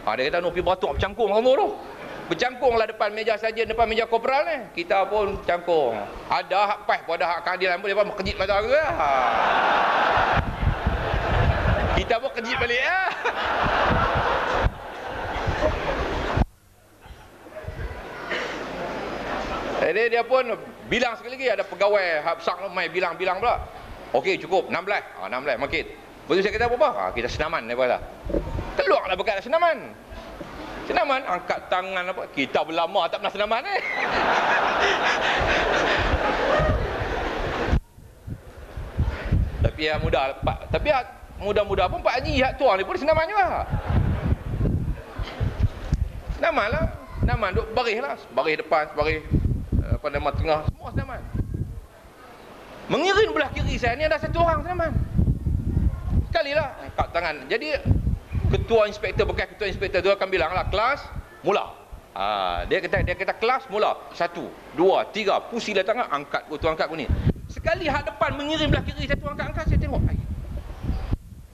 Dia kata, pergi beratuk bercangkung semua tu. Bercangkunglah depan meja saja, depan meja korporal ni. Kita pun cangkung. Ada hak PAS pun, ada hak keadilan pun, dia pun kejit mata aku lah. Kita pun kejit balik lah. Jadi dia pun bilang sekali lagi, ada pegawai hak besar mai bilang pula. Okey, cukup 16. 16 makin. Lepas tu saya kata apa? Kita senaman daripada. Keluarlah bekat senaman. Senaman, angkat tangan apa? Kita berlama tak pernah senaman ni. Tapi yang muda, tapi muda-muda pun Pak Haji hak tuang ni pun senaman juga. Senaman lah. Senaman duk baris lah. Baris depan, baris apa nama tengah, semua senaman. Mengiring belah kiri saya ni ada satu orang senaman. Sekali lah angkat tangan. Jadi ketua inspektor, bekas ketua inspektor tu akan bilang lah, kelas mula. Dia kata kelas mula. 1, 2, 3, pusilah tangan, angkat tu angkat ni. Sekali hak depan mengiring belah kiri satu angkat, saya tengok.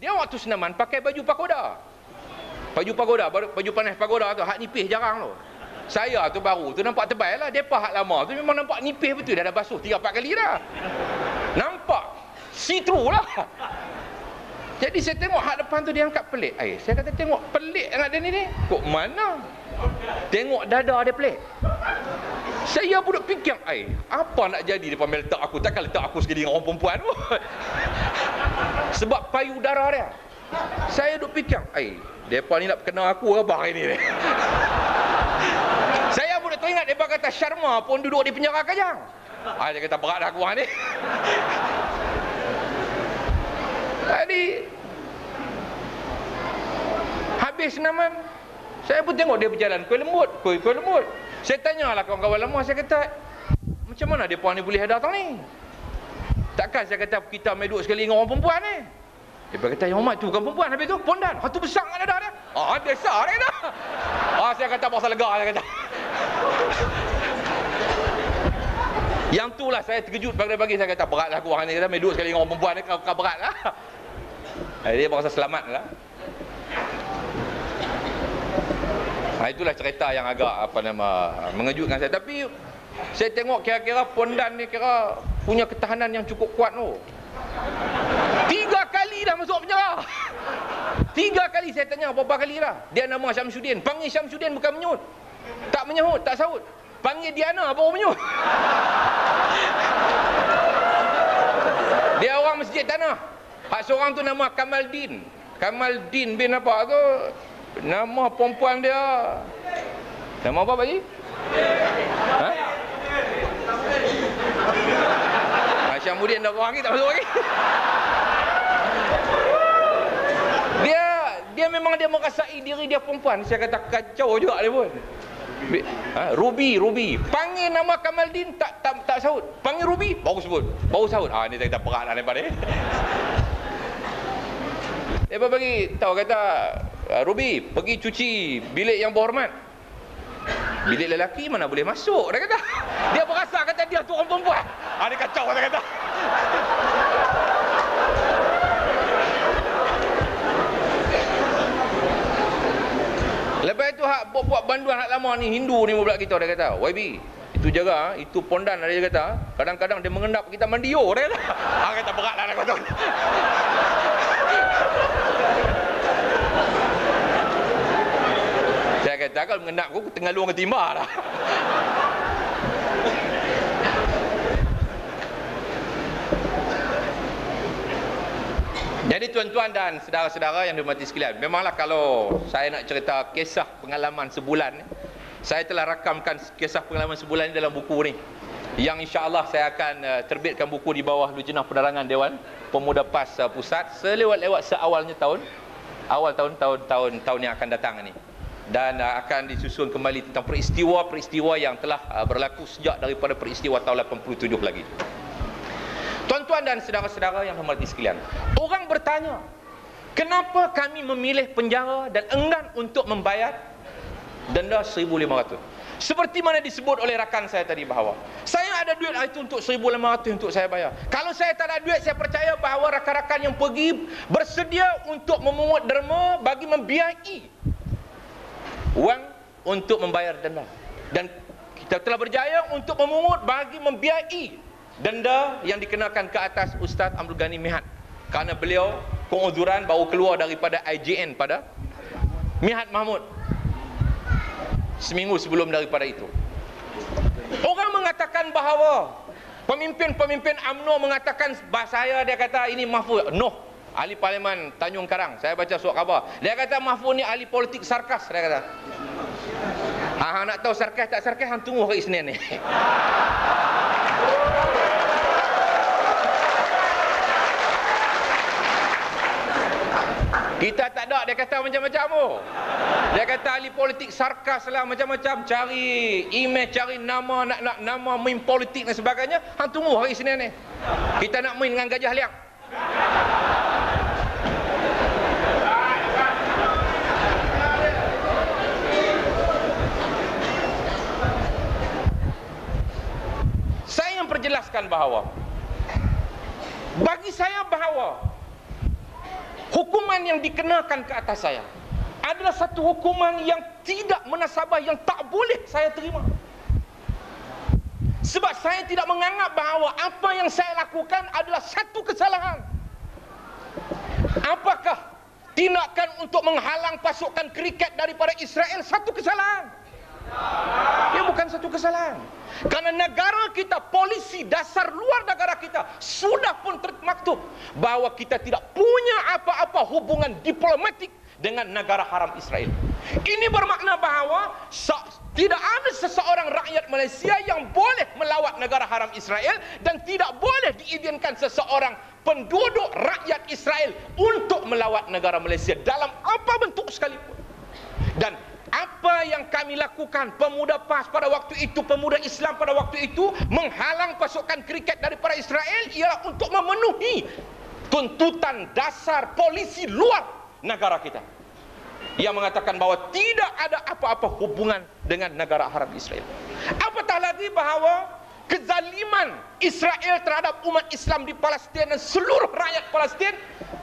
Dia waktu senaman pakai baju pagoda. Baju pagoda, baju panas pagoda tu, hak nipis jarang tu. Saya tu baru tu nampak tebal lah. Depa hak lama tu memang nampak nipis betul. Dah basuh 3-4 kali dah. Nampak see-through lah. Jadi saya tengok hak depan tu dia angkat pelik. Saya kata tengok pelik anak dia ni. Kok mana? Tengok dada dia pelik. Saya pun duk fikir, apa nak jadi depa letak aku? Takkan letak aku sekali dengan orang perempuan tu. Sebab payudara dia. Saya duk fikir, depa ni nak kenal aku apa hari ni? Saya pun teringat depa kata Sharma pun duduk di penjara Kajang. Dia kata berat dah aku ni. Jadi habis senaman, saya pun tengok dia berjalan kuih lembut. Saya tanyalah kawan-kawan lama, saya kata macam mana depa ni boleh datang ni? Takkan saya kata kita main duduk sekali dengan orang perempuan ni? Dia kata, yang Muhammad tu bukan perempuan. Habis tu, pondan. Tu besar kan dada dia. Besar dia dah. Saya kata, pasal lega, saya kata. Yang tu lah saya terkejut pagi-pagi. Saya kata, berat lah aku orang ni. Kita main duduk sekali dengan orang perempuan ni, kau berat lah. Dia berasa selamat lah. Itulah cerita yang agak mengejutkan saya. Tapi, saya tengok kira-kira pondan ni kira punya ketahanan yang cukup kuat tu. 3 kali dah masuk penjara. 3 kali saya tanya berapa kali dah. Dia nama Syamsuddin. Panggil Syamsuddin bukan menyut. Tak menyahut, tak sahut. Panggil Diana baru menyut. Dia orang Masjid Tanah. Hak seorang tu nama Kamaldin. Kamaldin bin apa tu? Nama perempuan dia. Nama apa Pak Haji? Syamsuddin dah orang ni tak masuk lagi. Dia memang dia merasai diri dia perempuan. Saya kata kacau juga dia pun. Ruby. Panggil nama Kamaldin tak sahut. Panggil Ruby baru sebut. Baru sahut. Ni saya kata berat lah daripada ni. Dia bagi tahu kata Ruby pergi cuci bilik yang berhormat. Bilik lelaki mana boleh masuk, dia kata. Dia berasa kata dia tu orang perempuan. Dia kacau, dia kata. Lepas itu hak buat banduan hak lama ni, Hindu ni pula kita, dia kata, YB, itu jaga, itu pondan dia kata, kadang-kadang dia mengendap kita mandio, dia kata. Kata berat lah dia kata. Saya kata kalau mengendap aku tengah luang ke timah dah. Jadi tuan-tuan dan saudara-saudara yang dihormati sekalian, memanglah kalau saya nak cerita kisah pengalaman sebulan ni, saya telah rakamkan kisah pengalaman sebulan ni dalam buku ni, yang insya-Allah saya akan terbitkan buku di bawah Lujnah Penerangan Dewan Pemuda PAS Pusat selewat-lewat seawalnya tahun yang akan datang ni. Dan akan disusun kembali tentang peristiwa-peristiwa yang telah berlaku sejak daripada peristiwa tahun 87 lagi. Tuan-tuan dan saudara-saudara yang hormati sekalian, orang bertanya, kenapa kami memilih penjara dan enggan untuk membayar denda 1,500? Seperti mana disebut oleh rakan saya tadi bahawa saya ada duit itu untuk 1,500 untuk saya bayar. Kalau saya tak ada duit, saya percaya bahawa rakan-rakan yang pergi bersedia untuk memungut derma bagi membiayai wang untuk membayar denda. Dan kita telah berjaya untuk memungut bagi membiayai denda yang dikenakan ke atas Ustaz Abdul Ghani Mihat, kerana beliau penguzuran baru keluar daripada IJN pada Mihat Mahmud seminggu sebelum daripada itu. Orang mengatakan bahawa pemimpin-pemimpin UMNO mengatakan saya, dia kata ini Mahfuz. Noh, ahli parlimen Tanjung Karang, saya baca surat khabar, dia kata Mahfuz ni ahli politik sarkas, dia kata. Nak tahu sarkas tak sarkas, hang tunggu hari Isnin ni. Kita tak ada, dia kata macam-macam tu. Dia kata ahli politik sarkas lah, macam-macam, cari email, cari nama, nak nama main politik dan sebagainya. Hang tunggu hari Isnin ni. Kita nak main dengan gajah liang. Saya yang perjelaskan bahawa bagi saya bahawa hukuman yang dikenakan ke atas saya adalah satu hukuman yang tidak munasabah, yang tak boleh saya terima. Sebab saya tidak menganggap bahawa apa yang saya lakukan adalah satu kesalahan. Apakah tindakan untuk menghalang pasukan kriket daripada Israel satu kesalahan? Ia bukan satu kesalahan. Kerana negara kita, polisi dasar luar negara kita sudah pun termaktub bahawa kita tidak punya apa-apa hubungan diplomatik dengan negara haram Israel. Ini bermakna bahawa tidak ada seseorang rakyat Malaysia yang boleh melawat negara haram Israel, dan tidak boleh diizinkan seseorang penduduk rakyat Israel untuk melawat negara Malaysia dalam apa bentuk sekalipun. Dan apa yang kami lakukan, pemuda PAS pada waktu itu, pemuda Islam pada waktu itu, menghalang pasukan kriket daripada Israel ialah untuk memenuhi tuntutan dasar polisi luar negara kita yang mengatakan bahawa tidak ada apa-apa hubungan dengan negara haram Israel. Apatah lagi bahawa kezaliman Israel terhadap umat Islam di Palestin dan seluruh rakyat Palestin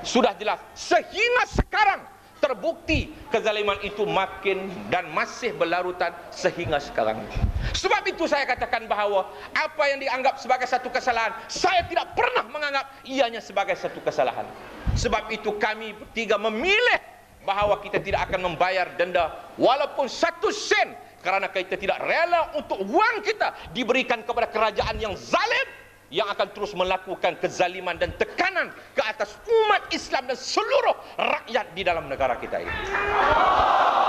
sudah jelas. Sehingga sekarang terbukti kezaliman itu makin dan masih berlarutan sehingga sekarang. Sebab itu saya katakan bahawa apa yang dianggap sebagai satu kesalahan, saya tidak pernah menganggap ianya sebagai satu kesalahan. Sebab itu kami bertiga memilih bahawa kita tidak akan membayar denda walaupun 1 sen, kerana kita tidak rela untuk wang kita diberikan kepada kerajaan yang zalim, yang akan terus melakukan kezaliman dan tekanan ke atas umat Islam dan seluruh rakyat di dalam negara kita ini.